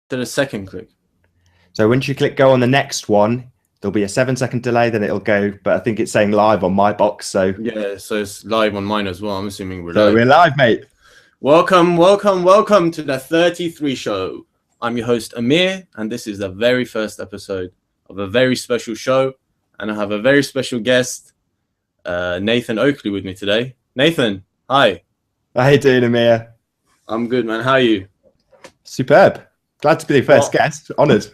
to the second click. So once you click go on the next one, there'll be a 7-second delay, then it'll go. But I think it's saying live on my box. So yeah, so it's live on mine as well. I'm assuming we're live. We're live, mate. Welcome to the 33 show. I'm your host Amir, and this is the very first episode of a very special show. And I have a very special guest, Nathan Oakley, with me today. Nathan, hi. How you doing, Amir? I'm good, man. How are you? Superb. Glad to be the first guest. Honoured.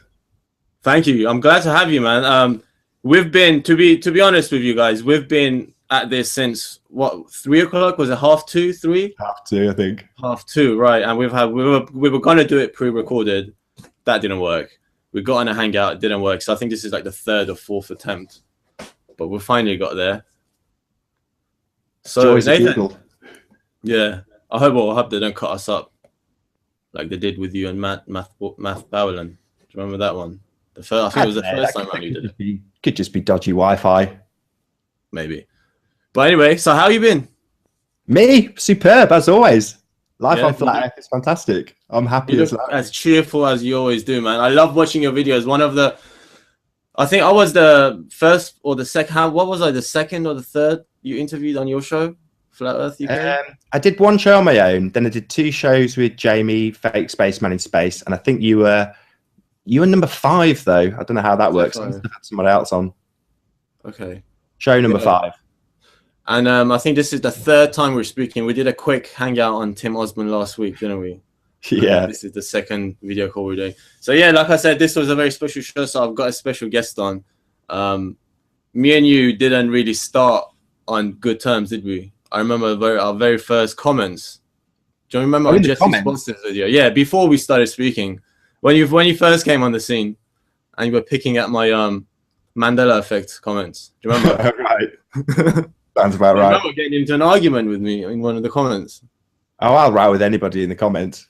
Thank you. I'm glad to have you, man. We've been, to be honest with you guys, we've been at this since what, 3 o'clock? Was it 2:30, 3? 2:30, I think. 2:30, right? And we were gonna do it pre-recorded. That didn't work. We got on a hangout, it didn't work. So I think this is like the third or fourth attempt, but we finally got there. So Nathan, yeah, I hope they don't cut us up like they did with you and Math Bowland. Do you remember that one? I think it was the first time you did it. Could just be dodgy Wi-Fi. Maybe. But anyway, so how you been? Me? Superb, as always. Life on Flat Earth is fantastic. I'm happy as cheerful as you always do, man. I love watching your videos. I think I was the first or the second. What was I? The second or the third you interviewed on your show, Flat Earth UK? I did one show on my own. Then I did 2 shows with Jamie, Fake Spaceman in Space, and I think you were number 5 though. I don't know how that works. I must have had someone else on. Okay. Show number 5. And I think this is the 3rd time we're speaking. We did a quick hangout on Tim Osborne last week, didn't we? Yeah. This is the 2nd video call we're doing. So yeah, like I said, this was a very special show. So I've got a special guest on. Me and you didn't really start on good terms, did we? I remember our very first comments. Do you remember Jesse Sponsor's video? Yeah, before we started speaking. When you first came on the scene and you were picking at my Mandela effect comments. Do you remember? Right. Sounds about right. I remember getting into an argument with me in one of the comments. Oh, I'll row with anybody in the comments.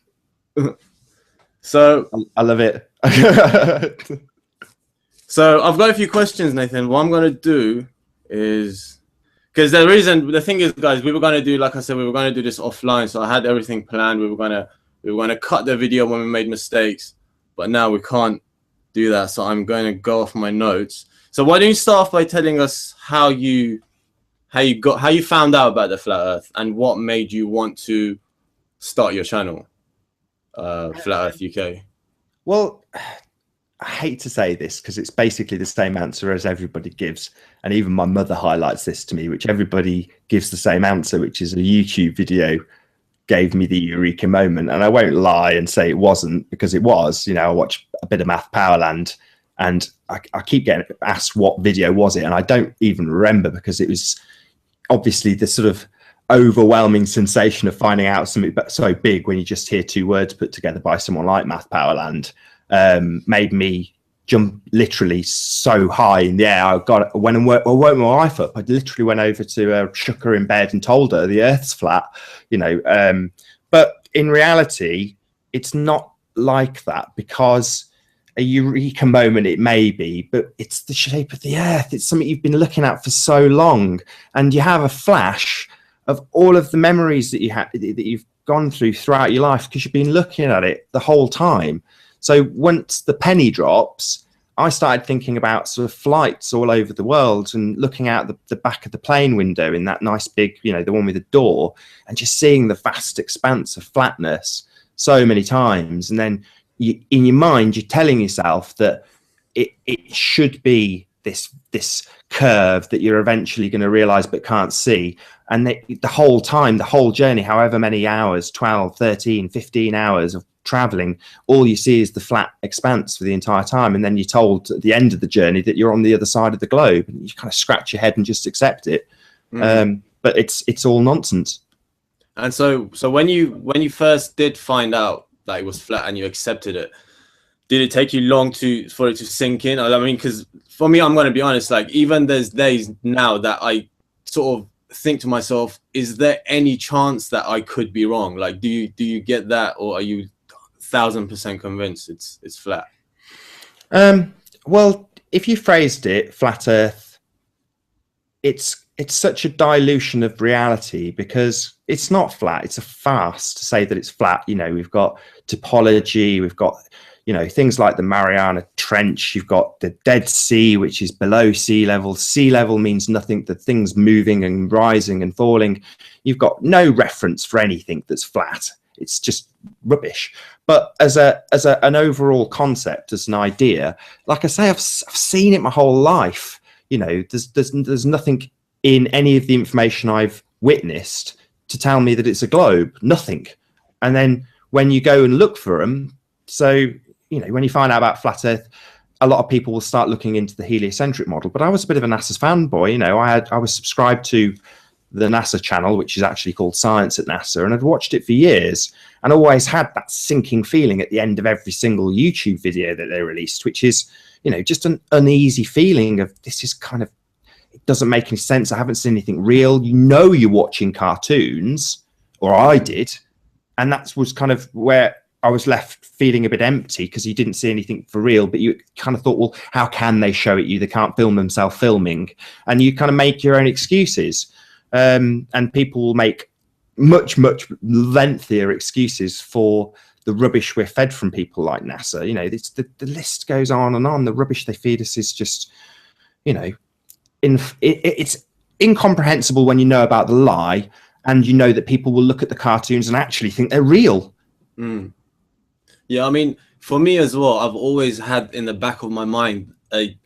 So I love it. So I've got a few questions, Nathan. What I'm going to do is, because the thing is, guys, we were going to do, like I said, we were going to do this offline. So I had everything planned. We were going to cut the video when we made mistakes, but now we can't do that. So I'm going to go off my notes. So why don't you start off by telling us how you found out about the Flat Earth and what made you want to start your channel, Flat Earth UK? Well, I hate to say this because it's basically the same answer as everybody gives. And even my mother highlights this to me, which everybody gives the same answer, which is a YouTube video gave me the eureka moment. And I won't lie and say it wasn't, because it was. I watched a bit of Math Powerland and I keep getting asked what video was it. And I don't even remember, because it was obviously the sort of overwhelming sensation of finding out something so big when you just hear 2 words put together by someone like Math Powerland. Made me jump literally so high in the air. I woke my wife up. I literally went over to her, shook her in bed and told her the Earth's flat, but in reality, it's not like that, because a eureka moment it may be, but it's the shape of the Earth. It's something you've been looking at for so long, and you have a flash of all of the memories that you've gone through throughout your life, because you've been looking at it the whole time. So once the penny drops, I started thinking about sort of flights all over the world and looking out the back of the plane window in that nice big, the one with the door, and just seeing the vast expanse of flatness so many times. And then in your mind, you're telling yourself that it should be this curve that you're eventually going to realize but can't see. And the whole time, the whole journey, however many hours, 12, 13, 15 hours of traveling, all you see is the flat expanse for the entire time. And then you're told at the end of the journey that you're on the other side of the globe, and you kind of scratch your head and just accept it. But it's all nonsense. And so when you first did find out that it was flat and you accepted it, did it take you long for it to sink in? I mean, because for me, I'm going to be honest, like, even there's days now that I sort of think to myself, is there any chance that I could be wrong? Like, do you get that, or are you 1000% convinced it's flat? Well, if you phrased it flat Earth, it's such a dilution of reality, because it's not flat. It's a farce to say that it's flat. We've got topology, we've got you know, things like the Mariana Trench. You've got the Dead Sea, which is below sea level. Sea level means nothing. The thing's moving and rising and falling. You've got no reference for anything that's flat. It's just rubbish. But as an overall concept, as an idea, like I say, I've seen it my whole life. You know, there's nothing in any of the information I've witnessed to tell me that it's a globe. Nothing. And then when you go and look for them, so, you know, when you find out about flat Earth, a lot of people will start looking into the heliocentric model. But I was a bit of a NASA fanboy. You know, I was subscribed to the NASA channel, which is actually called Science at NASA, and I'd watched it for years and always had that sinking feeling at the end of every single YouTube video that they released, which is, you know, just an uneasy feeling of, this is kind of, it doesn't make any sense. I haven't seen anything real. You know, you're watching cartoons, or I did, and that was kind of where I was left feeling a bit empty, because you didn't see anything for real, but you kind of thought, well, how can they show it you? They can't film themselves filming. And you kind of make your own excuses. And people will make much lengthier excuses for the rubbish we're fed from people like NASA. You know, the list goes on and on. The rubbish they feed us is just, you know, it's incomprehensible when you know about the lie, and you know that people will look at the cartoons and actually think they're real. Yeah, I mean, for me as well, I've always had in the back of my mind there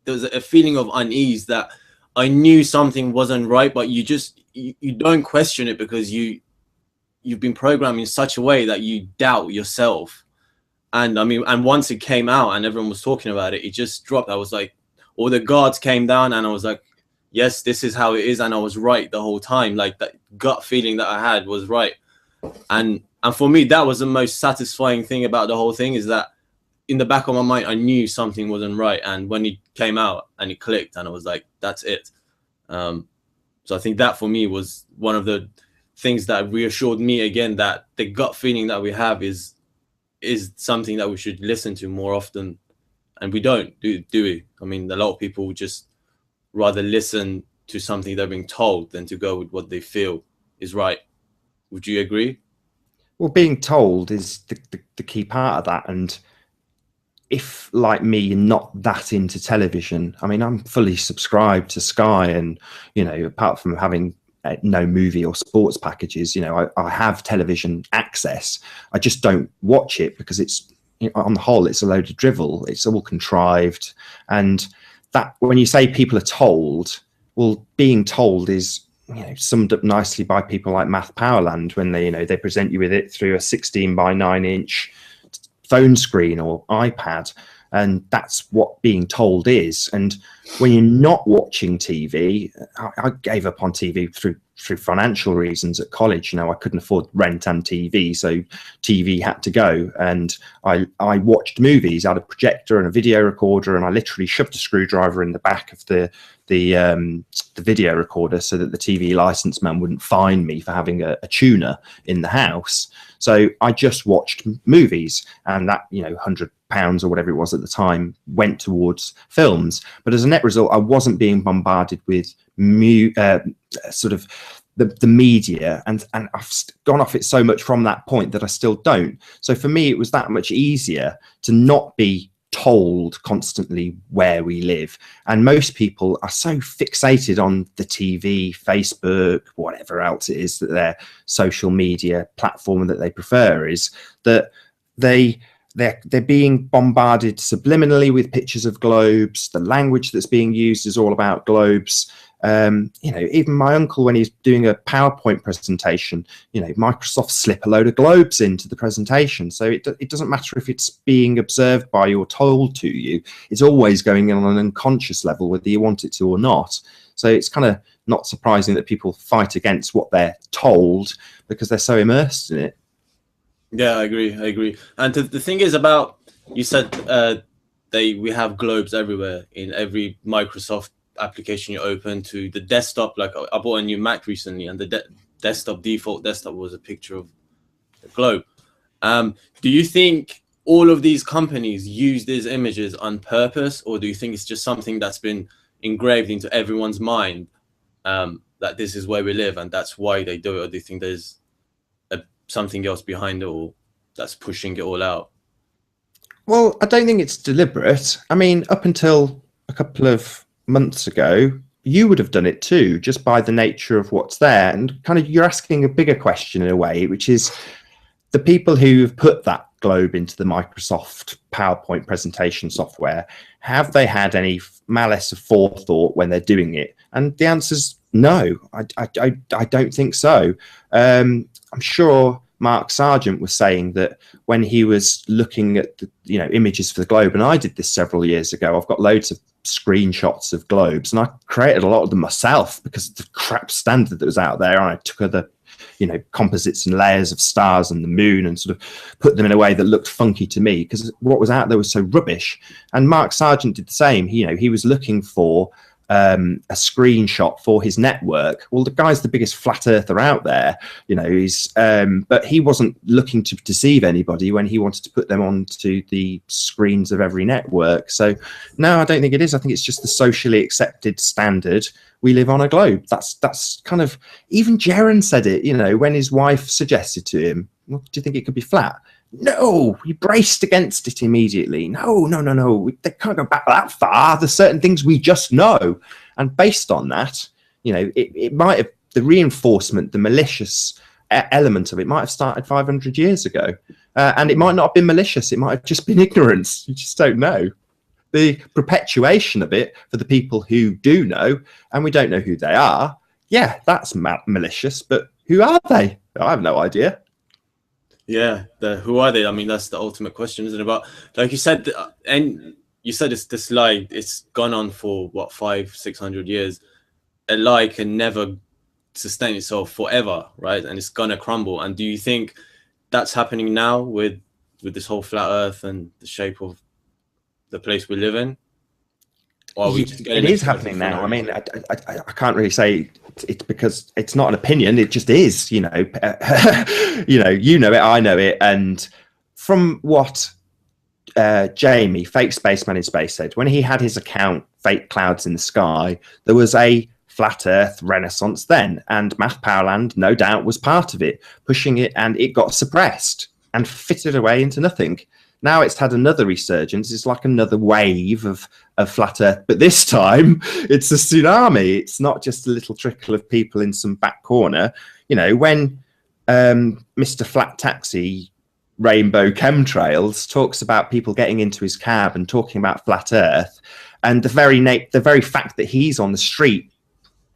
was a feeling of unease, that I knew something wasn't right, but you don't question it, because you've been programmed in such a way that you doubt yourself. And I mean, and once it came out and everyone was talking about it, it just dropped. I was like, all the guards came down, and I was like, yes, this is how it is. And I was right the whole time. Like, that gut feeling that I had was right. And for me, that was the most satisfying thing about the whole thing, is that in the back of my mind, I knew something wasn't right. And when it came out and it clicked, and I was like, that's it. So I think that for me was one of the things that reassured me again, that the gut feeling that we have is something that we should listen to more often. And we don't, do we? I mean, a lot of people just rather listen to something they're being told than to go with what they feel is right. Would you agree? Well, being told is the key part of that. And if, like me, you're not that into television, I mean, I'm fully subscribed to Sky, and, you know, apart from having no movie or sports packages, you know, I have television access. I just don't watch it because it's, on the whole, it's a load of drivel. It's all contrived. And that, when you say people are told, well, being told is, you know, summed up nicely by people like Math Powerland, when they, you know, they present you with it through a 16:9" phone screen or iPad, and that's what being told is. And when you're not watching TV, I gave up on TV through financial reasons at college. You know, I couldn't afford rent and TV, so TV had to go. And I watched movies. I had a projector and a video recorder, and I literally shoved a screwdriver in the back of the video recorder so that the TV license man wouldn't fine me for having a tuner in the house. So I just watched movies, and that, you know, £100 or whatever it was at the time went towards films. But as a net result, I wasn't being bombarded with sort of the media, and I've gone off it so much from that point that I still don't. So for me, it was that much easier to not be told constantly where we live. And most people are so fixated on the TV, Facebook, whatever else it is that their social media platform that they prefer is, that they're being bombarded subliminally with pictures of globes. The language that's being used is all about globes. You know, even my uncle, when he's doing a PowerPoint presentation, you know, Microsoft slip a load of globes into the presentation. So it doesn't matter if it's being observed by you or told to you. It's always going on an unconscious level, whether you want it to or not. So it's kind of not surprising that people fight against what they're told, because they're so immersed in it. Yeah, I agree. And the thing is about, you said we have globes everywhere, in every Microsoft application you open, to the desktop. Like, I bought a new Mac recently, and the default desktop was a picture of the globe. Do you think all of these companies use these images on purpose, or do you think it's just something that's been engraved into everyone's mind, that this is where we live and that's why they do it? Or do you think there's something else behind it all that's pushing it all out? Well, I don't think it's deliberate. I mean, up until a couple of months ago, you would have done it too, just by the nature of what's there. And kind of you're asking a bigger question in a way, which is the people who've put that globe into the Microsoft PowerPoint presentation software, have they had any malice of forethought when they're doing it? And the answer's no, I don't think so. I'm sure Mark Sargent was saying that when he was looking at the, images for the globe, and I did this several years ago, I've got loads of screenshots of globes, and I created a lot of them myself because of the crap standard that was out there. And I took other composites and layers of stars and the moon and sort of put them in a way that looked funky to me because what was out there was so rubbish. And Mark Sargent did the same. He was looking for a screenshot for his network. Well, the guy's the biggest flat earther out there, but he wasn't looking to deceive anybody when he wanted to put them onto the screens of every network. So no, I don't think it is. I think it's just the socially accepted standard. We live on a globe. That's kind of, even Jaron said it, when his wife suggested to him, well, do you think it could be flat? No, he braced against it immediately. No. They can't go back that far. There's certain things we just know. And based on that, it might have, the reinforcement, the malicious element of it might have started 500 years ago. And it might not have been malicious. It might have just been ignorance. You just don't know. The perpetuation of it for the people who do know, and we don't know who they are, yeah, that's malicious. But who are they? I have no idea. Yeah, who are they? I mean, that's the ultimate question, isn't it? But like you said, and you said this lie, it's gone on for what, 500-600 years. A lie can never sustain itself forever, right? And it's gonna crumble. And do you think that's happening now with this whole flat Earth and the shape of the place we live in? Or are we just it is happening now. I mean, I can't really say it's because it's not an opinion. It just is, you know it, I know it. And from what Jamie, Fake Spaceman in Space, said, when he had his account, Fake Clouds in the Sky, there was a flat Earth renaissance then. And Math Powerland, no doubt, was part of it, pushing it, and it got suppressed and fitted away into nothing. Now it's had another resurgence. It's like another wave of flat Earth, but this time it's a tsunami. It's not just a little trickle of people in some back corner. When Mr. Flat Taxi Rainbow Chemtrails talks about people getting into his cab and talking about flat Earth, and the very fact that he's on the street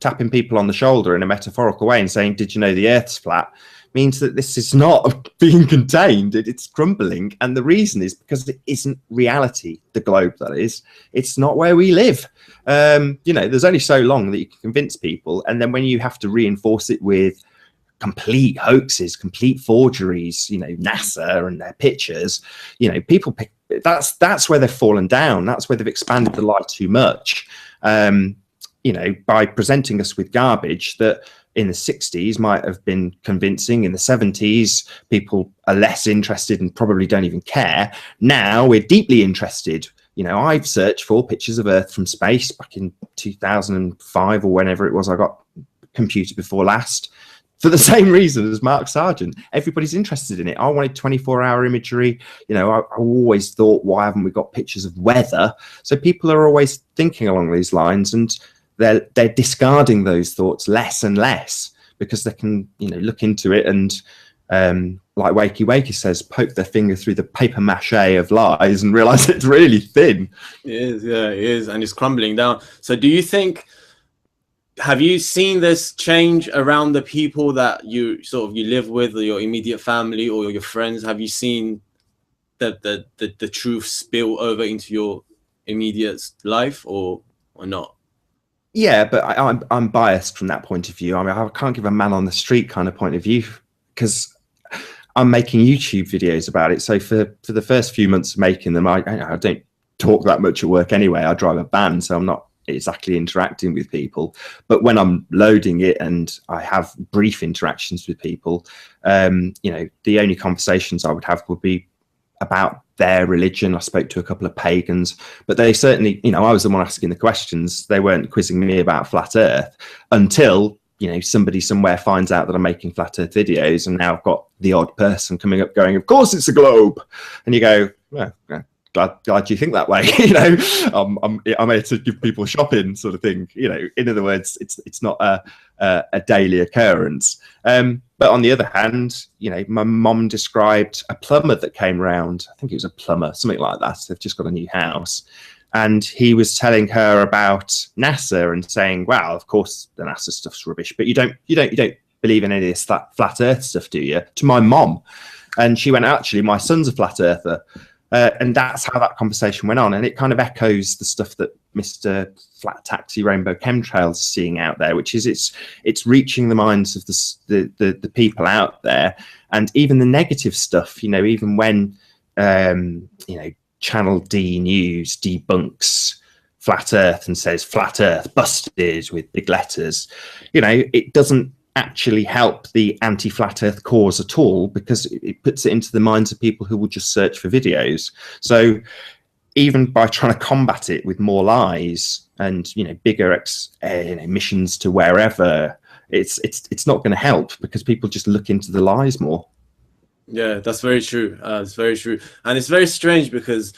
tapping people on the shoulder in a metaphorical way and saying, "Did you know the Earth's flat?" means that this is not being contained, it's crumbling. And the reason is because it isn't reality, the globe that is. It's not where we live. There's only so long that you can convince people. And then when you have to reinforce it with complete hoaxes, complete forgeries, NASA and their pictures, people pick, that's where they've fallen down. That's where they've expanded the lie too much. By presenting us with garbage that in the 60s might have been convincing. In the 70s, people are less interested and probably don't even care. Now we're deeply interested. I've searched for pictures of Earth from space back in 2005 or whenever it was I got a computer before last, for the same reason as Mark Sargent. Everybody's interested in it. I wanted 24-hour imagery. I always thought, why haven't we got pictures of weather? So people are always thinking along these lines, and they're discarding those thoughts less and less because they can, look into it and, like Wakey says, poke their finger through the paper mache of lies and realize it's really thin. It is, yeah, it is, and it's crumbling down. So do you think, have you seen this change around the people that you live with, or your immediate family or your friends? Have you seen the truth spill over into your immediate life or not? Yeah, but I'm biased from that point of view. I mean, I can't give a man on the street kind of point of view because I'm making YouTube videos about it. So for the first few months of making them, I don't talk that much at work anyway. I drive a van, so I'm not exactly interacting with people. But when I'm loading it and I have brief interactions with people, the only conversations I would have would be about their religion. I spoke to a couple of pagans, but they certainly, I was the one asking the questions. They weren't quizzing me about flat Earth until, somebody somewhere finds out that I'm making flat Earth videos. And now I've got the odd person coming up going, of course it's a globe. And you go, well, glad you think that way. You know, I'm here to give people shopping, sort of thing. You know, in other words, it's not a daily occurrence. But on the other hand, you know, my mom described a plumber that came round. I think it was a plumber, something like that. They've just got a new house. And he was telling her about NASA and saying, "Well, of course the NASA stuff's rubbish, but you don't believe in any of this flat Earth stuff, do you?" To my mom, and she went, "Actually, my son's a flat earther," and that's how that conversation went on. And it kind of echoes the stuff that Mr. Flat Taxi Rainbow Chemtrails is seeing out there, which is it's reaching the minds of the people out there, and even the negative stuff. You know, even when you know, Channel D News debunks flat Earth and says flat Earth busted with big letters, you know, it doesn't actually help the anti-flat Earth cause at all, because it puts it into the minds of people who will just search for videos. So even by trying to combat it with more lies and, you know, bigger you know, missions to wherever, it's not going to help, because people just look into the lies more. Yeah, that's very true. It's very true. And it's very strange because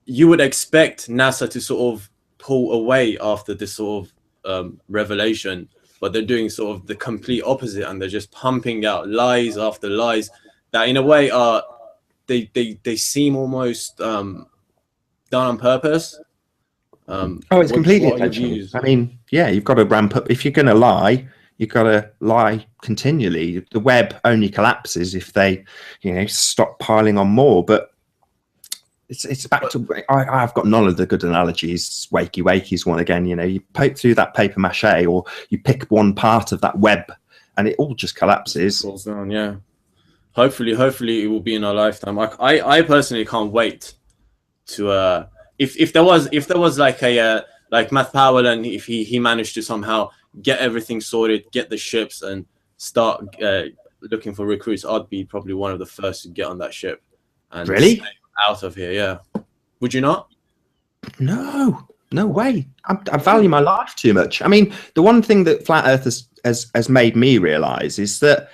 you would expect NASA to sort of pull away after this sort of revelation, but they're doing sort of the complete opposite, and they're just pumping out lies after lies that in a way are, they seem almost done on purpose. Oh, it's completely intentional. I mean, yeah, you've got to ramp up. If you're going to lie, you've got to lie continually. The web only collapses if they, you know, stop piling on more. But it's back to, I've got none of the good analogies. Wakey's one again. You know, you poke through that paper mache, or you pick one part of that web, and it all just collapses. It falls down, yeah. Hopefully it will be in our lifetime. I personally can't wait to if there was like a like Matt Powell, and if he managed to somehow get everything sorted, get the ships, and start looking for recruits, I'd be probably one of the first to get on that ship. And really? Out of here, yeah. Would you not? No way. I value my life too much. I mean, the one thing that Flat Earth has made me realize is that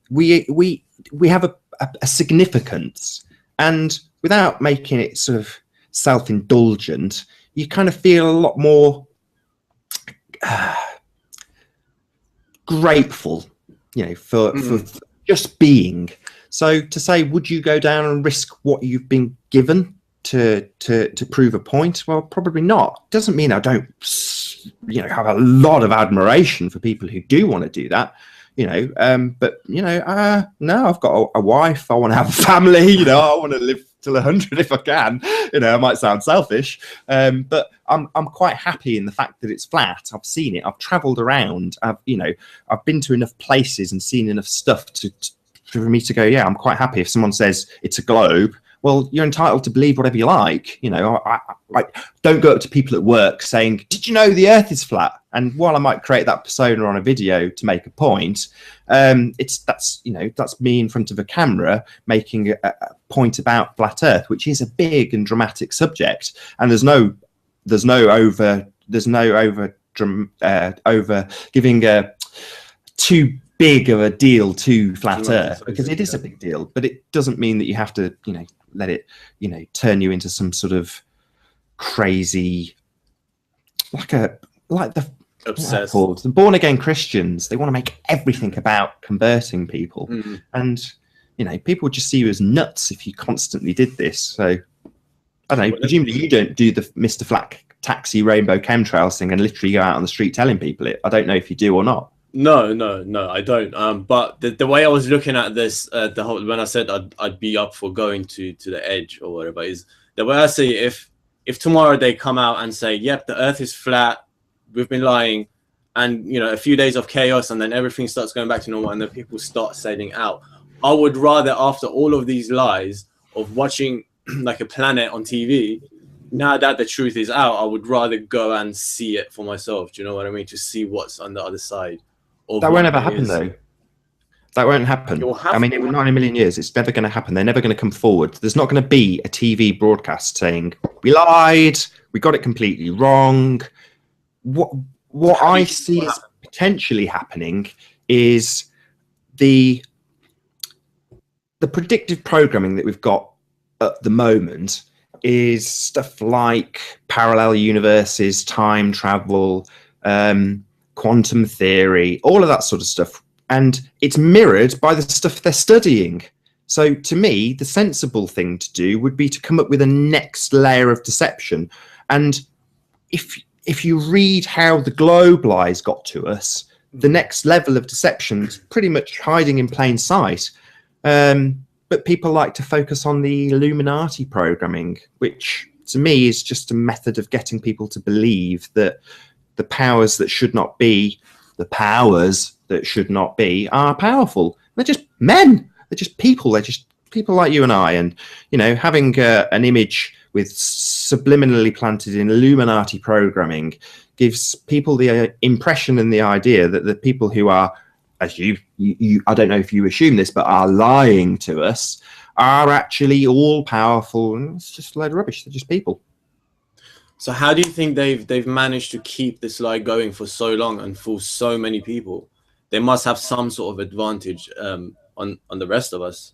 we have a significance, and without making it sort of self-indulgent, you kind of feel a lot more grateful, you know, for just being. So to say, would you go down and risk what you've been given to prove a point? Well, probably not. Doesn't mean I don't, you know, have a lot of admiration for people who do want to do that, you know. But you know, no, I've got a wife. I want to have a family. You know, I want to live till 100 if I can. You know, it might sound selfish, but I'm quite happy in the fact that it's flat. I've seen it. I've travelled around. I've been to enough places and seen enough stuff for me to go, yeah, I'm quite happy. If someone says it's a globe, well, you're entitled to believe whatever you like. You know, I don't go up to people at work saying, "Did you know the Earth is flat?" And while I might create that persona on a video to make a point, that's me in front of a camera making a point about flat Earth, which is a big and dramatic subject. And there's no over giving a too big of a deal to flat Earth, because it is a big deal, but it doesn't mean that you have to, you know, let it, you know, turn you into some sort of crazy, like the obsessed, the born again Christians. They want to make everything about converting people, and you know, people would just see you as nuts if you constantly did this. So I don't know. Presumably you don't do the Mr. Flat Taxi Rainbow Chemtrails thing and literally go out on the street telling people it. I don't know if you do or not. No, I don't. But the way I was looking at this, when I said I'd be up for going to the edge or whatever, is the way I see it, if tomorrow they come out and say, "Yep, the Earth is flat, we've been lying," and you know, a few days of chaos, and then everything starts going back to normal, and then people start sailing out, I would rather, after all of these lies of watching like a planet on TV, now that the truth is out, I would rather go and see it for myself. Do you know what I mean? To see what's on the other side. That won't ever happen, though. That won't happen. I mean, it will not in a million years. It's never going to happen. They're never going to come forward. There's not going to be a TV broadcast saying, "We lied. We got it completely wrong." What I see as potentially happening is the predictive programming that we've got at the moment is stuff like parallel universes, time travel, quantum theory, all of that sort of stuff. And it's mirrored by the stuff they're studying. So to me, the sensible thing to do would be to come up with a next layer of deception. And if you read how the globe lies got to us, the next level of deception is pretty much hiding in plain sight. But people like to focus on the Illuminati programming, which to me is just a method of getting people to believe that the powers that should not be, are powerful. They're just men. They're just people. They're just people like you and I. And, you know, having an image with subliminally planted in Illuminati programming gives people the impression and the idea that the people who are, as you I don't know if you assume this, but are lying to us, are actually all powerful, and it's just a load of rubbish. They're just people. So how do you think they've managed to keep this lie going for so long and fool so many people? They must have some sort of advantage on the rest of us.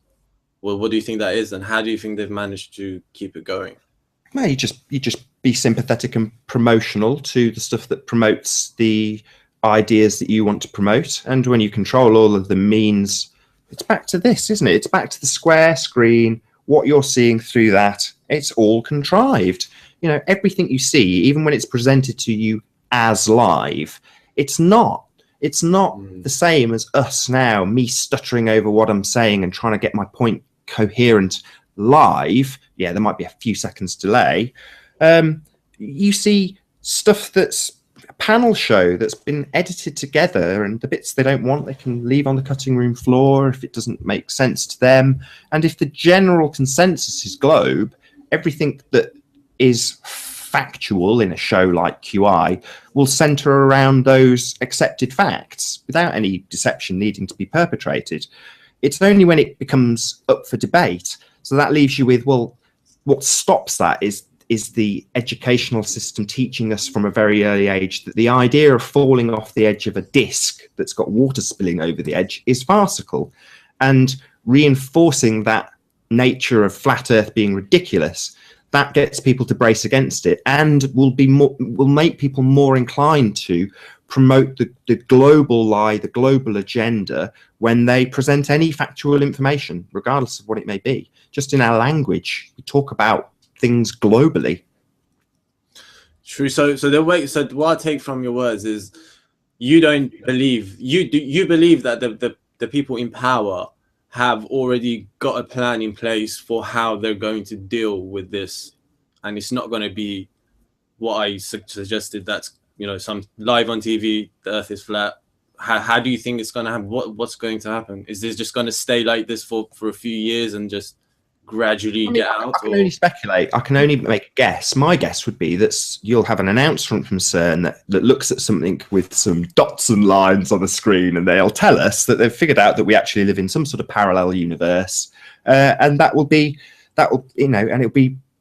Well, what do you think that is, and how do you think they've managed to keep it going? Well, you just be sympathetic and promotional to the stuff that promotes the ideas that you want to promote. And when you control all of the means, it's back to this, isn't it? It's back to the square screen, what you're seeing through that. It's all contrived. You know, everything you see, even when it's presented to you as live, it's not the same as us now, me stuttering over what I'm saying and trying to get my point coherent live. Yeah, there might be a few seconds delay. You see stuff that's a panel show that's been edited together, and the bits they don't want, they can leave on the cutting room floor if it doesn't make sense to them. And if the general consensus is globe, everything that is factual in a show like QI will center around those accepted facts without any deception needing to be perpetrated. It's only when it becomes up for debate. So that leaves you with, well, what stops that is the educational system teaching us from a very early age that the idea of falling off the edge of a disc that's got water spilling over the edge is farcical, and reinforcing that nature of flat Earth being ridiculous. That gets people to brace against it, and will make people more inclined to promote the global lie, the global agenda, when they present any factual information, regardless of what it may be. Just in our language, we talk about things globally. True. So what I take from your words is you believe that the people in power have already got a plan in place for how they're going to deal with this, and it's not going to be what I suggested. That's, you know, some live on TV, the Earth is flat. How do you think it's going to happen? What's going to happen? Is this just going to stay like this for a few years and just gradually get out? I can only speculate. I can only make a guess. My guess would be that you'll have an announcement from CERN that looks at something with some dots and lines on the screen, and they'll tell us that they've figured out that we actually live in some sort of parallel universe, and it'll be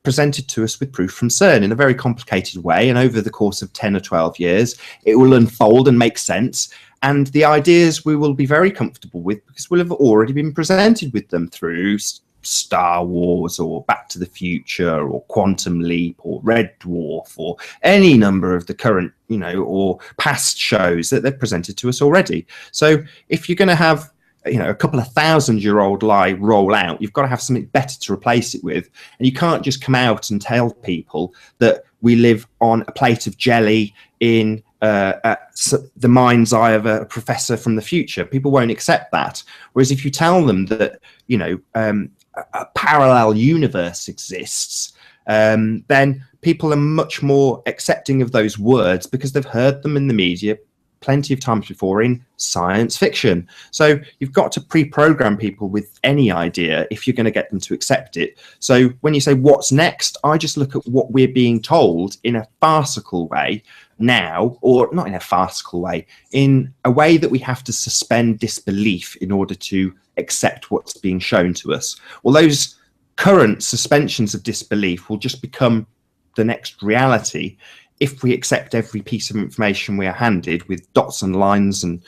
presented to us with proof from CERN in a very complicated way. And over the course of 10 or 12 years, it will unfold and make sense. And the ideas we will be very comfortable with because we'll have already been presented with them through Star Wars or Back to the Future or Quantum Leap or Red Dwarf or any number of the current, or past shows that they've presented to us already. So if you're going to have a couple of 1,000-year-old lie roll out, you've got to have something better to replace it with. And you can't just come out and tell people that we live on a plate of jelly in the mind's eye of a professor from the future. People won't accept that. Whereas if you tell them that, a parallel universe exists, then people are much more accepting of those words because they've heard them in the media plenty of times before in science fiction. So you've got to pre-program people with any idea if you're going to get them to accept it. So when you say what's next, I just look at what we're being told in a farcical way now, or not in a farcical way, in a way that we have to suspend disbelief in order to accept what's being shown to us. Well, those current suspensions of disbelief will just become the next reality if we accept every piece of information we are handed with dots and lines and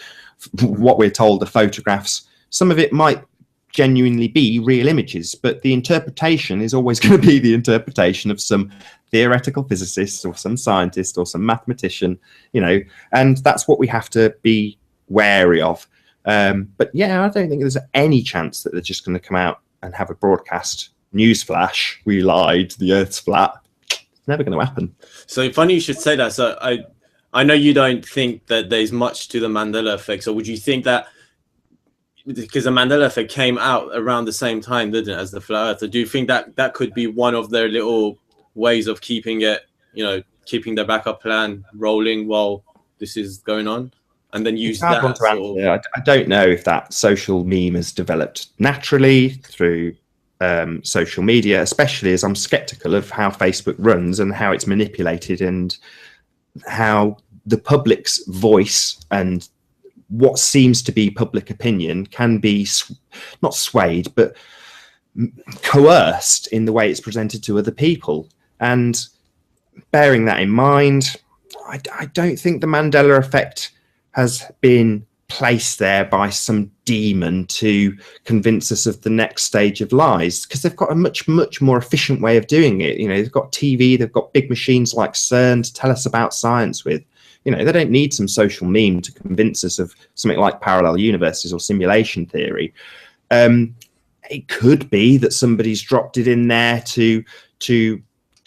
what we're told are photographs. Some of it might genuinely be real images, but the interpretation is always going to be the interpretation of some theoretical physicist or some scientist or some mathematician, you know, and that's what we have to be wary of. But yeah, I don't think there's any chance that they're just going to come out and have a broadcast newsflash. We lied. The Earth's flat. It's never going to happen. So funny you should say that. So I know you don't think that there's much to the Mandela effect. So would you think that because the Mandela effect came out around the same time, didn't it, as the flat Earth? So do you think that that could be one of their little ways of keeping it, you know, keeping their backup plan rolling while this is going on? And then use that sort of... I don't know if that social meme has developed naturally through social media, especially as I'm skeptical of how Facebook runs and how it's manipulated and how the public's voice and what seems to be public opinion can be not swayed, but coerced in the way it's presented to other people. And bearing that in mind, I don't think the Mandela effect has been placed there by some demon to convince us of the next stage of lies, because they've got a much more efficient way of doing it. You know, they've got TV, they've got big machines like CERN to tell us about science with. You know, they don't need some social meme to convince us of something like parallel universes or simulation theory. It could be that somebody's dropped it in there to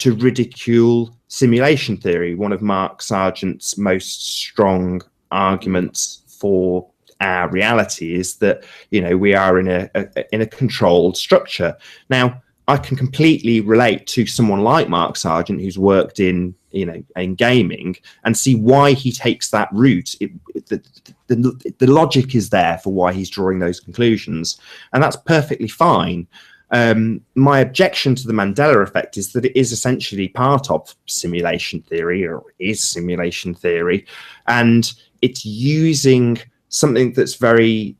ridicule simulation theory. One of Mark Sargent's most strong arguments for our reality is that, you know, we are in a controlled structure. Now, I can completely relate to someone like Mark Sargent, who's worked in, you know, in gaming, and see why he takes that route. The logic is there for why he's drawing those conclusions, and that's perfectly fine. My objection to the Mandela effect is that it is essentially part of simulation theory, or is simulation theory, and it's using something that's very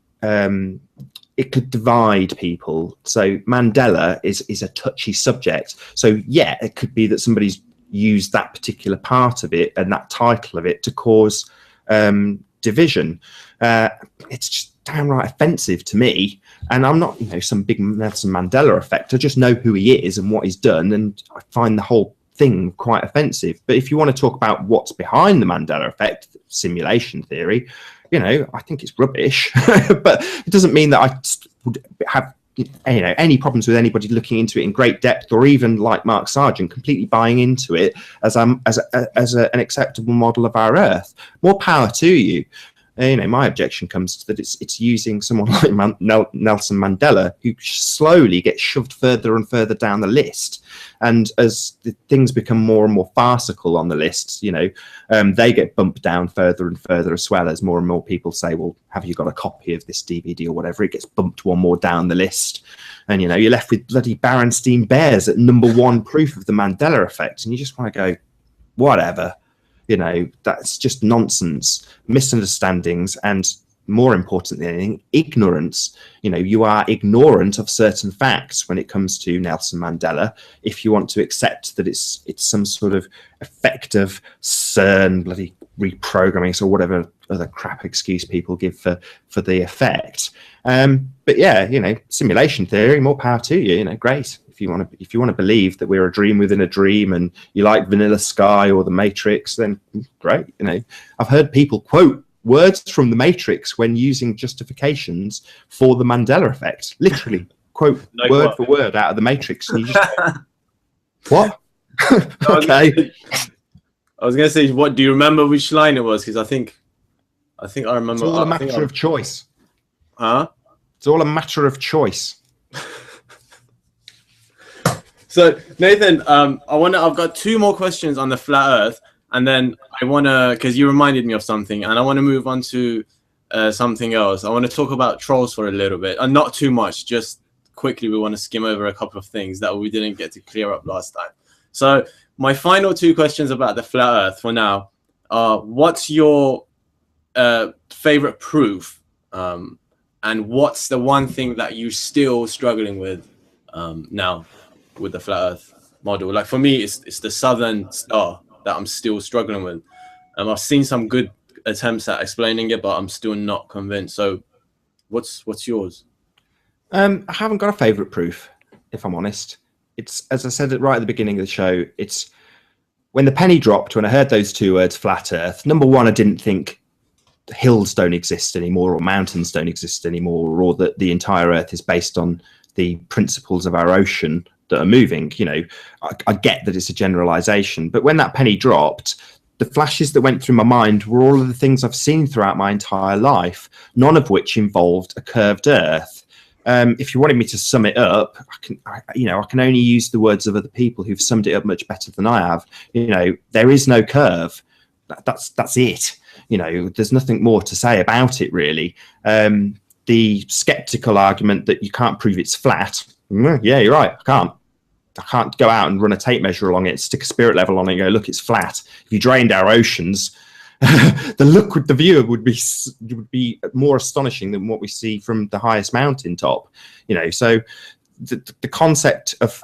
it could divide people. So Mandela is a touchy subject. So yeah, it could be that somebody's used that particular part of it and that title of it to cause division. It's just downright offensive to me. And I'm not, you know, some big Nelson Mandela effect. I just know who he is and what he's done, and I find the whole thing quite offensive. But if you want to talk about what's behind the Mandela effect, simulation theory, you know, I think it's rubbish. But it doesn't mean that I would have, you know, any problems with anybody looking into it in great depth, or even like Mark Sargent completely buying into it as an acceptable model of our Earth. More power to you. You know, my objection comes to that it's using someone like Nelson Mandela, who slowly gets shoved further and further down the list. And as the things become more and more farcical on the list, you know, they get bumped down further and further, as well as more and more people say, well, have you got a copy of this DVD or whatever? It gets bumped one more down the list. And, you know, you're left with bloody Berenstain Bears at #1 proof of the Mandela effect. And you just want to go, whatever. You know, that's just nonsense, misunderstandings, and more important than anything, ignorance. You know, you are ignorant of certain facts when it comes to Nelson Mandela. If you want to accept that it's some sort of effect of CERN, bloody reprogramming, so whatever other crap excuse people give for the effect. But yeah, you know, simulation theory, more power to you. You know, great. If you want to believe that we're a dream within a dream, and you like Vanilla Sky or The Matrix, then great. You know, I've heard people quote words from The Matrix when using justifications for the Mandela effect. Literally quote word for word out of The Matrix, and you just what? Okay. I was gonna say, what do you remember which line it was? Because I think I remember. It's all a matter of choice. Huh? It's all a matter of choice. So Nathan, I've got 2 more questions on the flat Earth, and then I wanna, because you reminded me of something, and I want to move on to something else. I want to talk about trolls for a little bit, and not too much. Just quickly, we want to skim over a couple of things that we didn't get to clear up last time. So my final 2 questions about the flat Earth for now are: what's your favorite proof, and what's the one thing that you're still struggling with now with the flat Earth model? Like for me, it's the Southern Star that I'm still struggling with. I've seen some good attempts at explaining it, but I'm still not convinced. So what's yours? I haven't got a favourite proof, if I'm honest. It's, as I said right at the beginning of the show, it's when the penny dropped, when I heard those two words, flat earth, number one, I didn't think hills don't exist anymore or mountains don't exist anymore, or that the entire earth is based on the principles of our ocean that are moving. You know, I get that it's a generalization, but when that penny dropped, the flashes that went through my mind were all of the things I've seen throughout my entire life, none of which involved a curved earth. If you wanted me to sum it up, I can only use the words of other people who've summed it up much better than I have. You know, there is no curve. That's it. You know, there's nothing more to say about it, really. The skeptical argument that you can't prove it's flat, yeah, you're right. I can't go out and run a tape measure along it, stick a spirit level on it and go, look, it's flat. If you drained our oceans, the view would be more astonishing than what we see from the highest mountain top. You know, so the concept of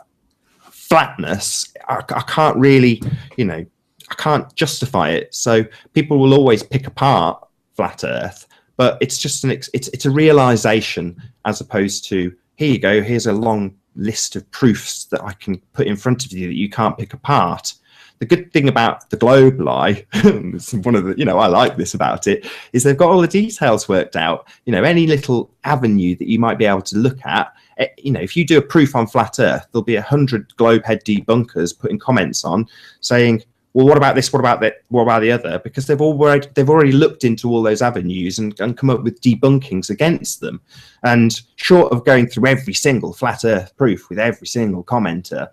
flatness, I can't really, you know, I can't justify it. So people will always pick apart flat earth, but it's just it's a realization, as opposed to, here you go, here's a long list of proofs that I can put in front of you that you can't pick apart. The good thing about the globe lie, it's one of the, you know, I like this about it, is they've got all the details worked out. You know, any little avenue that you might be able to look at, you know, if you do a proof on flat earth, there'll be 100 globe head debunkers putting comments on saying, well, what about this? What about that? What about the other? Because they've already looked into all those avenues and come up with debunkings against them. And short of going through every single flat earth proof with every single commenter,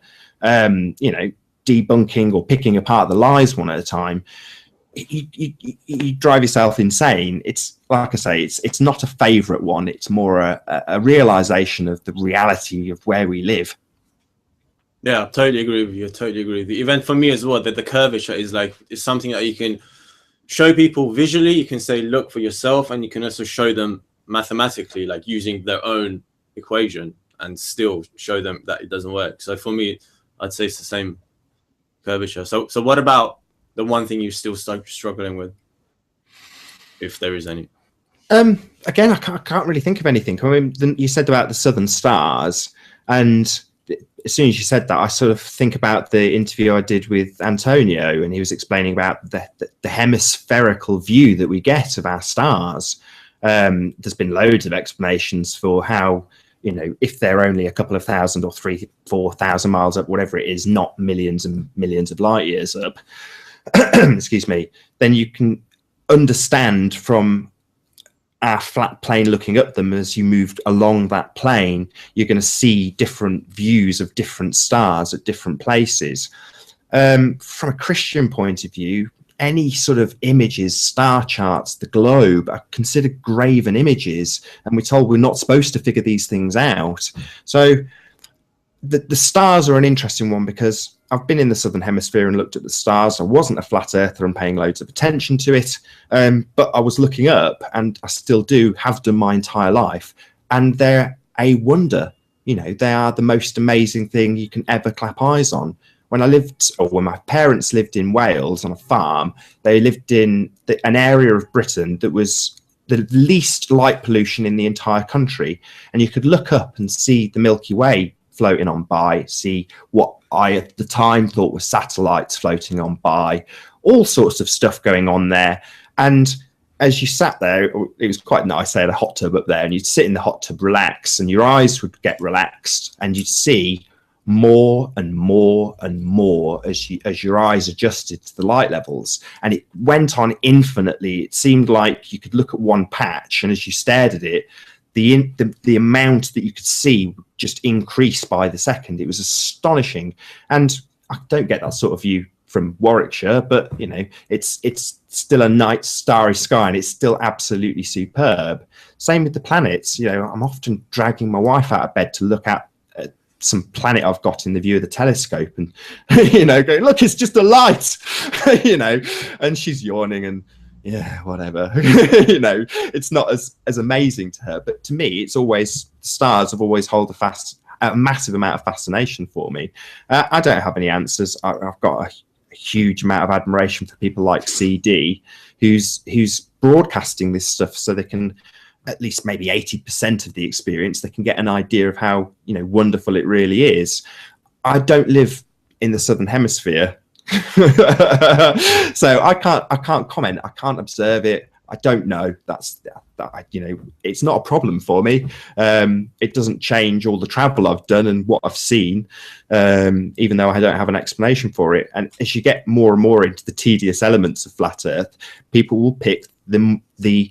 you know, debunking or picking apart the lies one at a time, you drive yourself insane. It's like I say, it's not a favorite one. It's more a realization of the reality of where we live. Yeah, I totally agree with you. I totally agree with you. Even for me as well, that the curvature is something that you can show people visually. You can say, look for yourself, and you can also show them mathematically, like using their own equation, and still show them that it doesn't work. So for me, I'd say it's the same curvature. So what about the one thing you still start struggling with, if there is any? Again, I can't really think of anything. I mean, you said about the southern stars, and as soon as you said that, I sort of think about the interview I did with Antonio, and he was explaining about the hemispherical view that we get of our stars. There's been loads of explanations for how, you know, if they're only a couple of thousand or 3,000-4,000 miles up, whatever it is, not millions and millions of light years up, excuse me, then you can understand from our flat plane looking up them, as you moved along that plane, you're going to see different views of different stars at different places. From a Christian point of view, any sort of images, star charts, the globe are considered graven images, and we're told we're not supposed to figure these things out. So the stars are an interesting one, because I've been in the southern hemisphere and looked at the stars. I wasn't a flat earther and paying loads of attention to it, but I was looking up, and I still do, have done my entire life, and they're a wonder. You know, they are the most amazing thing you can ever clap eyes on. When my parents lived in Wales on a farm, they lived in an area of Britain that was the least light pollution in the entire country, and you could look up and see the Milky Way floating on by, see what I at the time thought were satellites floating on by, all sorts of stuff going on there. And as you sat there, it was quite nice. They had a hot tub up there, and you'd sit in the hot tub, relax, and your eyes would get relaxed, and you'd see more and more and more as your eyes adjusted to the light levels. And it went on infinitely. It seemed like you could look at one patch, and as you stared at it, the amount that you could see would just increase by the second. It was astonishing. And I don't get that sort of view from Warwickshire, but you know, it's still a night starry sky, and it's still absolutely superb. Same with the planets. You know, I'm often dragging my wife out of bed to look at some planet I've got in the view of the telescope, and you know, going, look, it's just a light, you know, and she's yawning and yeah, whatever. You know, it's not as amazing to her, but to me, it's always, stars have always held a massive amount of fascination for me. I don't have any answers. I've got a huge amount of admiration for people like CD, who's broadcasting this stuff so they can at least maybe 80% of the experience, they can get an idea of how, you know, wonderful it really is. I don't live in the Southern Hemisphere, so I can't comment. I can't observe it. I don't know. You know, it's not a problem for me. It doesn't change all the travel I've done and what I've seen, even though I don't have an explanation for it. And as you get more and more into the tedious elements of flat Earth, people will pick the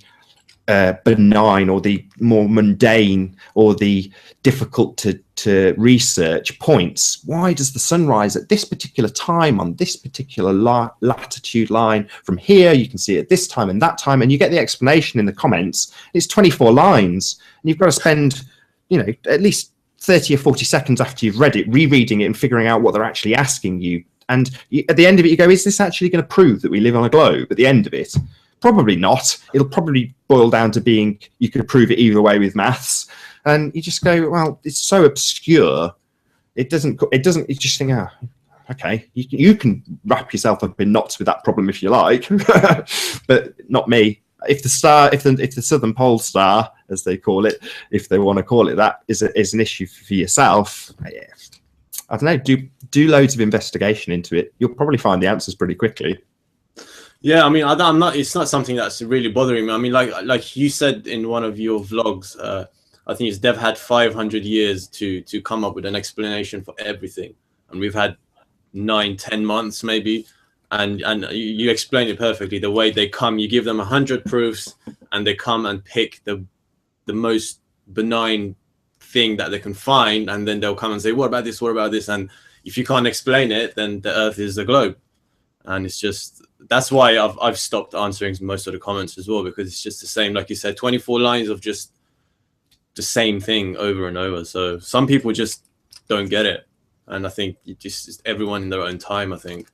benign or the more mundane or the difficult to research points. Why does the sun rise at this particular time on this particular latitude line? From here you can see it at this time and that time, and you get the explanation in the comments. It's 24 lines, and you've got to spend, you know, at least 30 or 40 seconds after you've read it rereading it and figuring out what they're actually asking you. And at the end of it you go, is this actually going to prove that we live on a globe? At the end of it, probably not. It'll probably boil down to being, you could prove it either way with maths. And you just go, well, it's so obscure. You just think, oh, okay, you can wrap yourself up in knots with that problem if you like, but not me. If the Southern Pole star, as they call it, if they want to call it that, is an issue for yourself, yeah, I don't know, do loads of investigation into it. You'll probably find the answers pretty quickly. Yeah, I mean, I'm not. It's not something that's really bothering me. I mean, like you said in one of your vlogs, I think they've had 500 years to come up with an explanation for everything, and we've had 9-10 months maybe, and you explain it perfectly. The way they come, you give them 100 proofs, and they come and pick the most benign thing that they can find, and then they'll come and say, "What about this? What about this?" And if you can't explain it, then the Earth is a globe, and it's just. That's why I've stopped answering most of the comments as well, because it's just the same, like you said, 24 lines of just the same thing over and over. So some people just don't get it, and I think it's everyone in their own time, I think.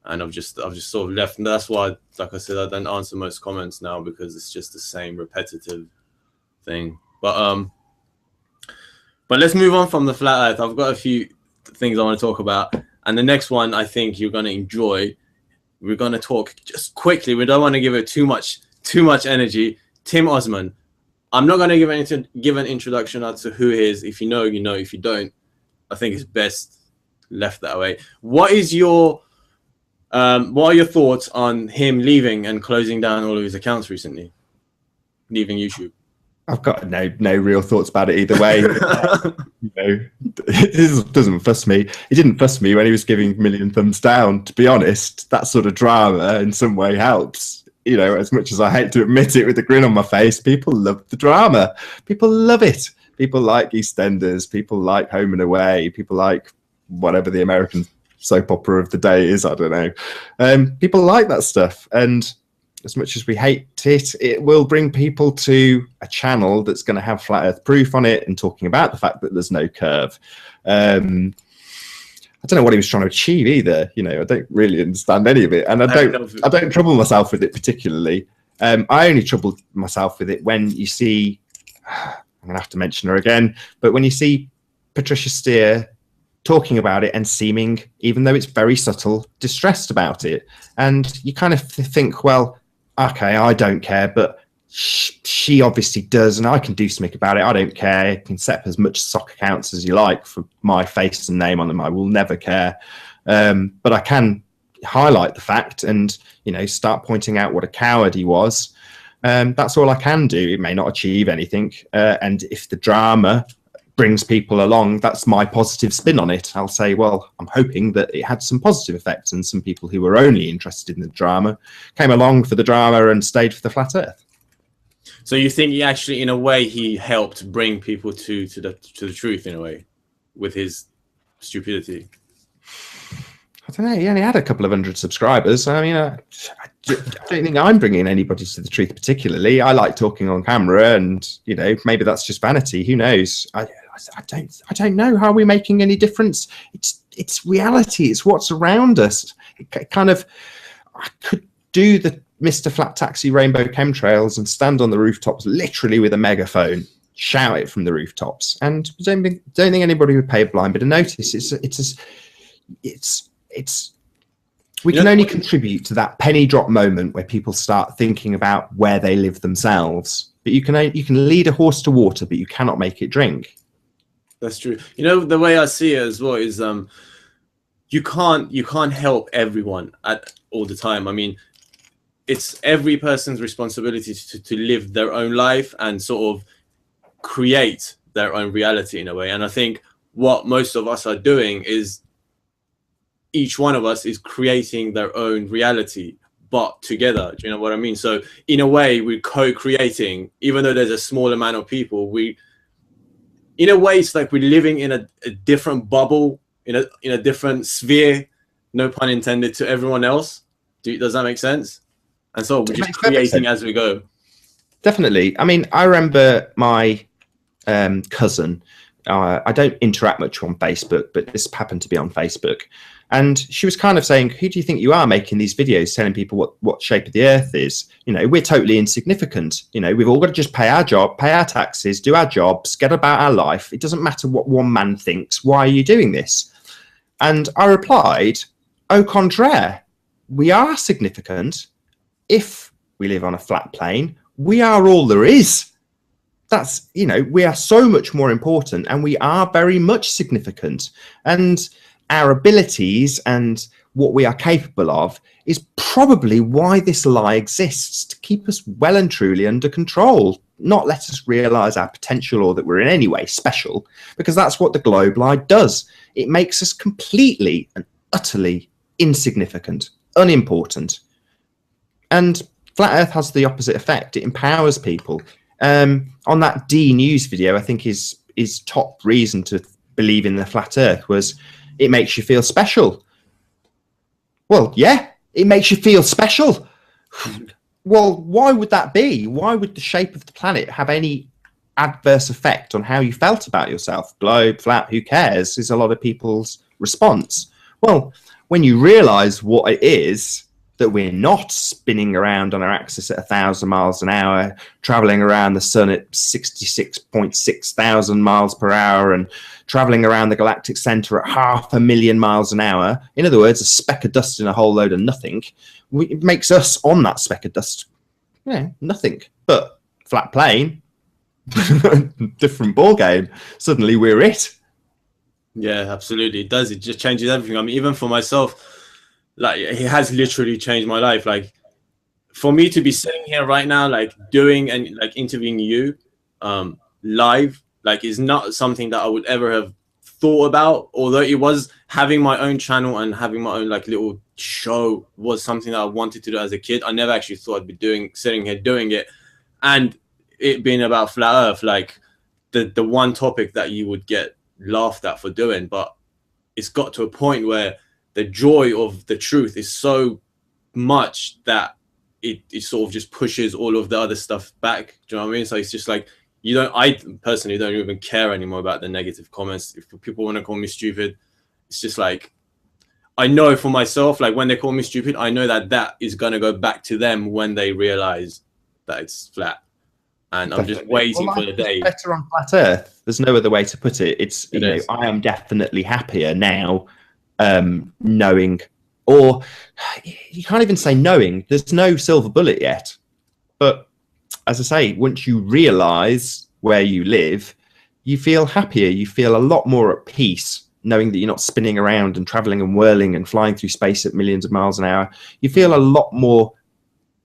And I've just sort of left, and that's why, like I said, I don't answer most comments now, because it's just the same repetitive thing. But let's move on from the flat Earth. I've got a few things I want to talk about, and the next one I think you're going to enjoy. We're going to talk just quickly. We don't want to give it too much energy. Tim Osman. I'm not going to give an introduction as to who he is. If you know, you know. If you don't, I think it's best left that way. What are your thoughts on him leaving and closing down all of his accounts recently? Leaving YouTube. I've got no real thoughts about it either way. You know, it doesn't fuss me. It didn't fuss me when he was giving million thumbs down. To be honest, that sort of drama in some way helps. You know, as much as I hate to admit it with a grin on my face, people love the drama. People love it. People like EastEnders. People like Home and Away. People like whatever the American soap opera of the day is. I don't know. People like that stuff, and as much as we hate it, it will bring people to a channel that's going to have flat Earth proof on it and talking about the fact that there's no curve. I don't know what he was trying to achieve either. You know, I don't really understand any of it, and I don't trouble myself with it particularly. I only trouble myself with it when you see, I'm going to have to mention her again, but when you see Patricia Steer talking about it and seeming, even though it's very subtle, distressed about it. And you kind of think, well, okay, I don't care, but she obviously does, and I can do something about it. I don't care. You can set up as much sock accounts as you like for my face and name on them. I will never care. But I can highlight the fact and, you know, start pointing out what a coward he was. That's all I can do. It may not achieve anything. And if the drama brings people along, that's my positive spin on it. I'll say, well, I'm hoping that it had some positive effects, and some people who were only interested in the drama came along for the drama and stayed for the flat Earth. So you think he actually, in a way, he helped bring people to the truth in a way with his stupidity? I don't know. He only had a couple of hundred subscribers. I mean, I don't think I'm bringing anybody to the truth particularly. I like talking on camera, and, you know, maybe that's just vanity. Who knows? I don't know. How are we making any difference? It's reality. It's what's around us. It kind of, I could do the Mr. Flat Taxi rainbow chemtrails and stand on the rooftops literally with a megaphone, shout it from the rooftops, and don't think anybody would pay a blind bit of notice. We can only contribute to that penny drop moment where people start thinking about where they live themselves. but you can lead a horse to water, but you cannot make it drink. That's true. You know, the way I see it as well is you can't help everyone at all the time. I mean, it's every person's responsibility to live their own life and sort of create their own reality in a way. And I think what most of us are doing is each one of us is creating their own reality, but together. Do you know what I mean? So in a way, we're co-creating, even though there's a small amount of people. In a way, it's like we're living in a different bubble, in a different sphere, no pun intended, to everyone else. Does that make sense? And so we're just creating as we go. Definitely. I mean, I remember my cousin. I don't interact much on Facebook, but this happened to be on Facebook. And she was kind of saying, who do you think you are making these videos telling people what shape of the earth is? You know, we're totally insignificant. You know, we've all got to just pay our job, pay our taxes, do our jobs, get about our life. It doesn't matter what one man thinks. Why are you doing this? And I replied, au contraire, we are significant. If we live on a flat plane, we are all there is. That's, you know, we are so much more important, and we are very much significant. And our abilities and what we are capable of is probably why this lie exists, to keep us well and truly under control, not let us realize our potential or that we're in any way special, because that's what the globe lie does. It makes us completely and utterly insignificant, unimportant. And Flat Earth has the opposite effect. It empowers people. On that D News video, I think his top reason to believe in the Flat Earth was it makes you feel special. Well, yeah, it makes you feel special. Well, why would that be? Why would the shape of the planet have any adverse effect on how you felt about yourself? Globe, flat, who cares? Is a lot of people's response. Well, when you realize what it is, that we're not spinning around on our axis at 1,000 miles an hour, traveling around the sun at 66.6 thousand miles per hour, and traveling around the galactic center at 500,000 miles an hour. In other words, a speck of dust in a whole load of nothing. It makes us on that speck of dust, yeah, nothing. But flat plane, different ball game. Suddenly we're it. Yeah, absolutely. It does. It just changes everything. I mean, even for myself, like, it has literally changed my life. Like, for me to be sitting here right now, like doing and like interviewing you live, like, is not something that I would ever have thought about. Although it was, having my own channel and having my own like little show was something that I wanted to do as a kid. I never actually thought I'd be sitting here doing it. And it being about flat earth, like the one topic that you would get laughed at for doing, but it's got to a point where the joy of the truth is so much that it sort of just pushes all of the other stuff back. Do you know what I mean? So it's just like, I personally don't even care anymore about the negative comments. If people want to call me stupid, it's just like, I know for myself, like when they call me stupid, I know that is going to go back to them when they realize that it's flat. And definitely. I'm just waiting for the day. Better on flat earth. There's no other way to put it. It's, I am definitely happier now, knowing, or you can't even say knowing, there's no silver bullet yet. But as I say, once you realize where you live, you feel happier. You feel a lot more at peace, knowing that you're not spinning around and traveling and whirling and flying through space at millions of miles an hour. You feel a lot more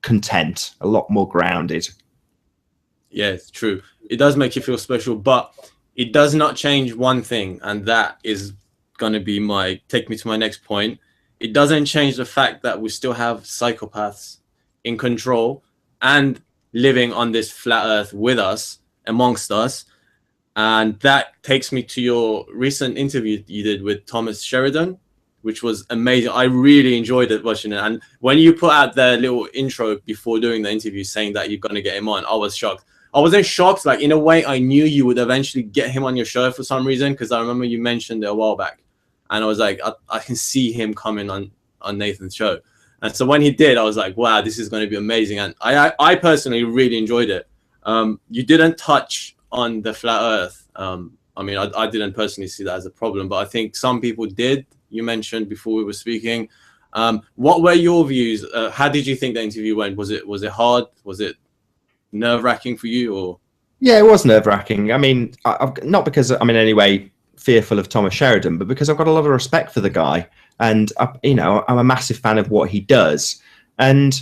content, a lot more grounded. Yeah, it's true. It does make you feel special, but it does not change one thing, and that is going to be take me to my next point. It doesn't change the fact that we still have psychopaths in control and living on this flat earth with us, amongst us. And that takes me to your recent interview you did with Thomas Sheridan, which was amazing. I really enjoyed it, watching it. And when you put out the little intro before doing the interview saying that you're going to get him on, I was shocked. I wasn't shocked. Like, in a way, I knew you would eventually get him on your show for some reason, because I remember you mentioned it a while back. And I was like, I can see him coming on Nathan's show. And so when he did, I was like, wow, this is going to be amazing. And I personally really enjoyed it. You didn't touch on the flat earth. I mean, I didn't personally see that as a problem, but I think some people did. You mentioned before we were speaking. What were your views? How did you think the interview went? Was it hard? Was it nerve-wracking for you, or? Yeah, it was nerve-wracking. I mean, not because I'm in any way fearful of Thomas Sheridan, but because I've got a lot of respect for the guy, and I'm a massive fan of what he does. And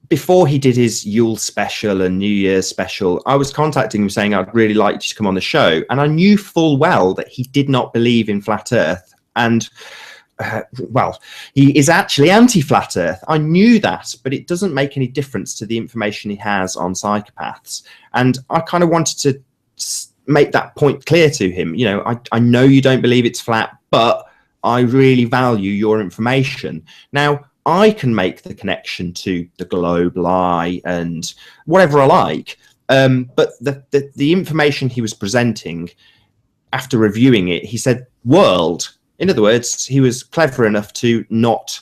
before he did his Yule special and New Year's special, I was contacting him saying I'd really like you to come on the show, and I knew full well that he did not believe in flat Earth, and well, he is actually anti-flat Earth. I knew that, but it doesn't make any difference to the information he has on psychopaths. And I kind of wanted to make that point clear to him. You know, I know you don't believe it's flat, but I really value your information. Now, I can make the connection to the globe lie and whatever I like, but the information he was presenting, after reviewing it, he said world. In other words, he was clever enough to not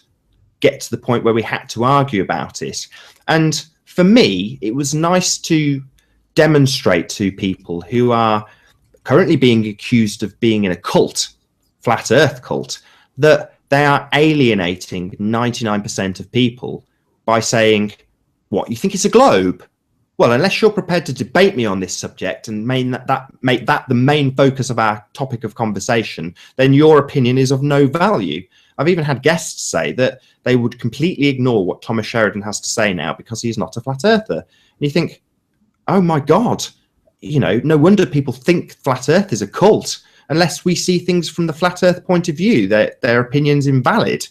get to the point where we had to argue about it. And for me, it was nice to demonstrate to people who are currently being accused of being in a cult, flat Earth cult, that they are alienating 99% of people by saying, what, you think it's a globe? Well, unless you're prepared to debate me on this subject and make that the main focus of our topic of conversation, then your opinion is of no value. I've even had guests say that they would completely ignore what Thomas Sheridan has to say now because he's not a flat earther. And you think, oh my God, you know, no wonder people think flat Earth is a cult. Unless we see things from the flat Earth point of view, their opinion's invalid.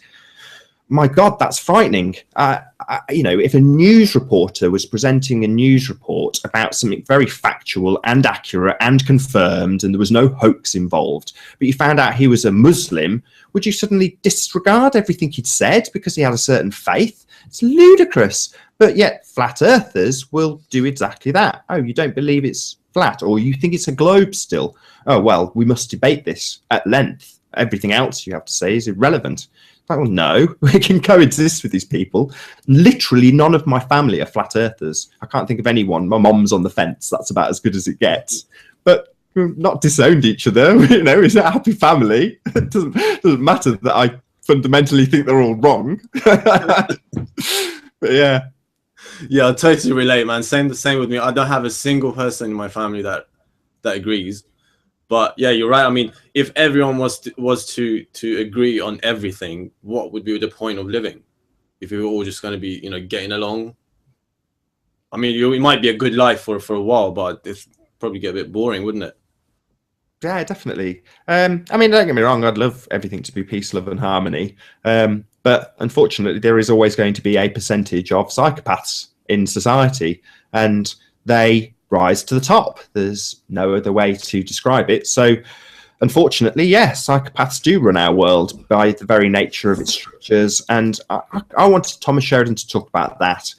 My God, that's frightening. You know, if a news reporter was presenting a news report about something very factual and accurate and confirmed, and there was no hoax involved, but you found out he was a Muslim, would you suddenly disregard everything he'd said because he had a certain faith? It's ludicrous. But yet flat earthers will do exactly that. Oh, you don't believe it's flat, or you think it's a globe still? Oh, well, we must debate this at length. Everything else you have to say is irrelevant. Like, well, no, we can coexist with these people. Literally none of my family are flat earthers. I can't think of anyone. My mom's on the fence. That's about as good as it gets. But we've not disowned each other. You know, it's a happy family. It doesn't matter that I fundamentally think they're all wrong. But yeah. Yeah, I totally relate, man. Same with me. I don't have a single person in my family that agrees. But yeah, you're right. I mean, if everyone was to agree on everything, what would be the point of living? If we were all just going to be, you know, getting along. I mean, it might be a good life for a while, but it's probably get a bit boring, wouldn't it? Yeah, definitely. I mean, don't get me wrong. I'd love everything to be peace, love, and harmony. But unfortunately, there is always going to be a percentage of psychopaths in society, and they rise to the top. There's no other way to describe it. So unfortunately, yes, psychopaths do run our world by the very nature of its structures. And I wanted Thomas Sheridan to talk about that.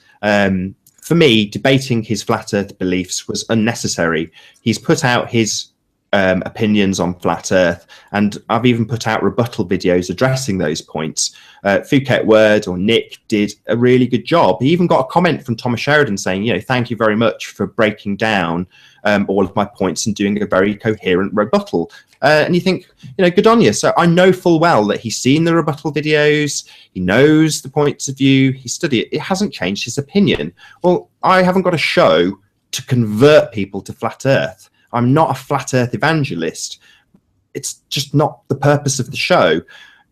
For me, debating his flat earth beliefs was unnecessary. He's put out his opinions on flat earth, and I've even put out rebuttal videos addressing those points. Phuket Word or Nick did a really good job. He even got a comment from Thomas Sheridan saying, you know, thank you very much for breaking down all of my points and doing a very coherent rebuttal. And you think, you know, good on you. So I know full well that he's seen the rebuttal videos, he knows the points of view, he studied it. It hasn't changed his opinion. Well, I haven't got a show to convert people to flat earth. I'm not a flat earth evangelist. It's just not the purpose of the show.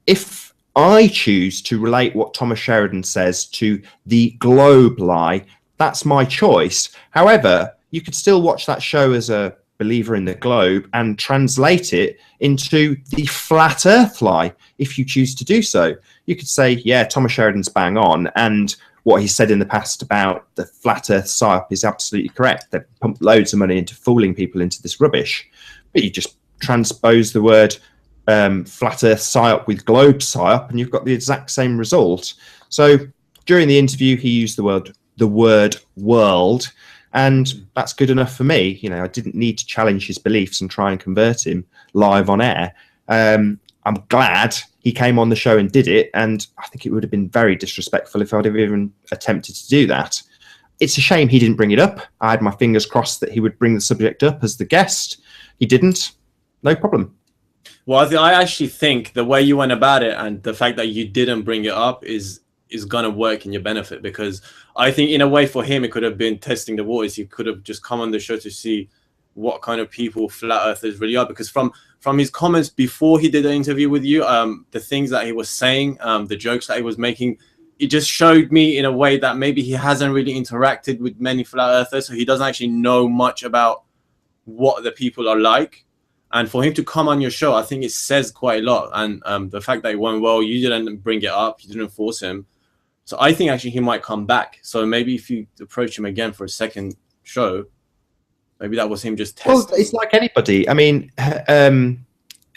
If I choose to relate what Thomas Sheridan says to the globe lie, that's my choice. However, you could still watch that show as a believer in the globe and translate it into the flat earth lie if you choose to do so. You could say, yeah, Thomas Sheridan's bang on, and what he said in the past about the flat earth psyop is absolutely correct. They've pumped loads of money into fooling people into this rubbish. But you just transpose the word flat earth psyop with globe psyop, and you've got the exact same result. So during the interview, he used the word world, and that's good enough for me. You know, I didn't need to challenge his beliefs and try and convert him live on air. I'm glad he came on the show and did it, and I think it would have been very disrespectful if I'd have even attempted to do that. It's a shame he didn't bring it up. I had my fingers crossed that he would bring the subject up as the guest. He didn't. No problem. Well, I actually think the way you went about it and the fact that you didn't bring it up is is gonna work in your benefit, because I think in a way for him it could have been testing the waters. He could have just come on the show to see what kind of people flat earthers really are, because from his comments before he did the interview with you, the things that he was saying, the jokes that he was making, it just showed me in a way that maybe he hasn't really interacted with many flat earthers, so he doesn't actually know much about what the people are like. And for him to come on your show, I think it says quite a lot. And the fact that it went well, you didn't bring it up, you didn't force him. So I think actually he might come back. So maybe if you approach him again for a second show, maybe that was him just testing. Well, it's like anybody. I mean,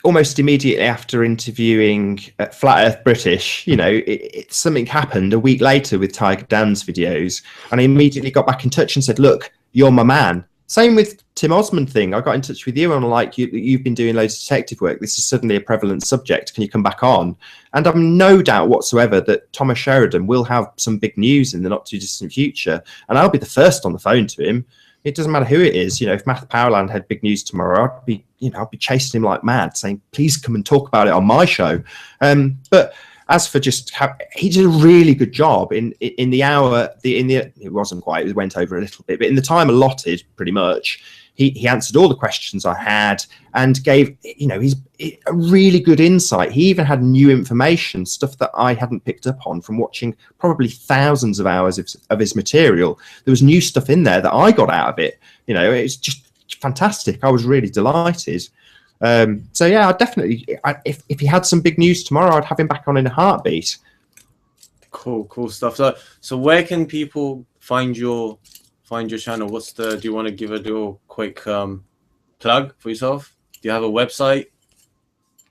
almost immediately after interviewing Flat Earth British, you know, something happened a week later with Tiger Dan's videos, and I immediately got back in touch and said, look, you're my man. Same with Tim Osmond thing. I got in touch with you and I'm like, you've been doing loads of detective work. This is suddenly a prevalent subject. Can you come back on? And I've no doubt whatsoever that Thomas Sheridan will have some big news in the not too distant future. And I'll be the first on the phone to him. It doesn't matter who it is. You know, if Matt Powerland had big news tomorrow, I'd be chasing him like mad, saying, please come and talk about it on my show. But as for just he did a really good job in the hour, it wasn't quite, it went over a little bit, but in the time allotted, pretty much, he answered all the questions I had and gave, you know, he's a really good insight. He even had new information, stuff that I hadn't picked up on from watching probably thousands of hours of his material. There was new stuff in there that I got out of it. You know, it's just fantastic. I was really delighted. So yeah, I definitely, if he had some big news tomorrow, I'd have him back on in a heartbeat. Cool stuff. So where can people find your channel? Do you want to give a little quick plug for yourself? Do you have a website?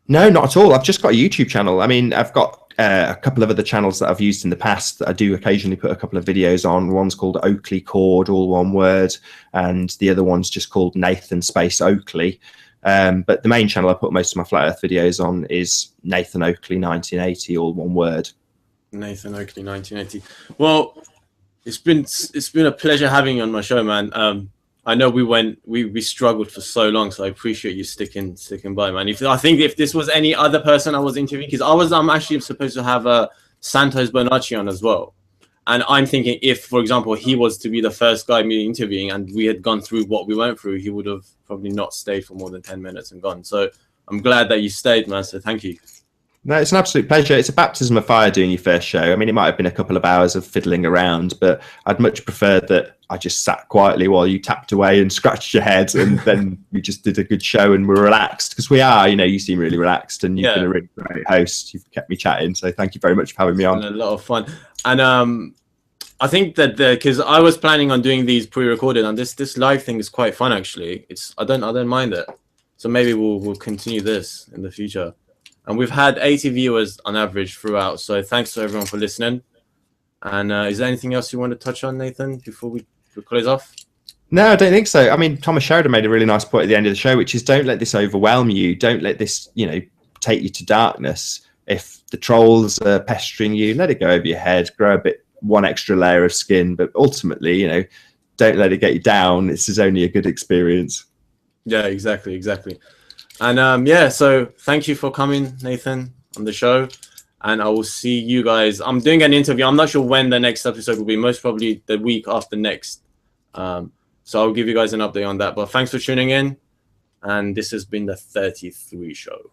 No, not at all. I've just got a YouTube channel. I mean, I've got a couple of other channels that I've used in the past that I do occasionally put a couple of videos on. One's called Oakley Cord, all one word, and the other one's just called Nathan Space Oakley. But the main channel I put most of my flat earth videos on is Nathan Oakley 1980, all one word. Nathan Oakley 1980. Well, it's been a pleasure having you on my show, man. I know we struggled for so long, so I appreciate you sticking by, man. I think if this was any other person I was interviewing, because I'm actually supposed to have Santos Bonacci on as well. And I'm thinking if, for example, he was to be the first guy me interviewing and we had gone through what we went through, he would have probably not stayed for more than 10 minutes and gone. So I'm glad that you stayed, man. So thank you. No, it's an absolute pleasure. It's a baptism of fire doing your first show. I mean, it might have been a couple of hours of fiddling around, but I'd much prefer that I just sat quietly while you tapped away and scratched your head, and then we just did a good show and we're relaxed, because we are, you know, you seem really relaxed and you've been a really great host. You've kept me chatting. So thank you very much for having me on. A lot of fun. And I think that because I was planning on doing these pre-recorded, and this live thing is quite fun actually. I don't mind it. So maybe we'll continue this in the future. And we've had 80 viewers on average throughout. So thanks to everyone for listening. And is there anything else you want to touch on, Nathan, before we close off? No, I don't think so. I mean, Thomas Sheridan made a really nice point at the end of the show, which is don't let this overwhelm you. Don't let this, you know, take you to darkness. If the trolls are pestering you, let it go over your head, grow one extra layer of skin. But ultimately, you know, don't let it get you down. This is only a good experience. Yeah, exactly. And yeah, so thank you for coming, Nathan, on the show. And I will see you guys. I'm doing an interview. I'm not sure when the next episode will be. Most probably the week after next. So I'll give you guys an update on that. But thanks for tuning in. And this has been the 33 show.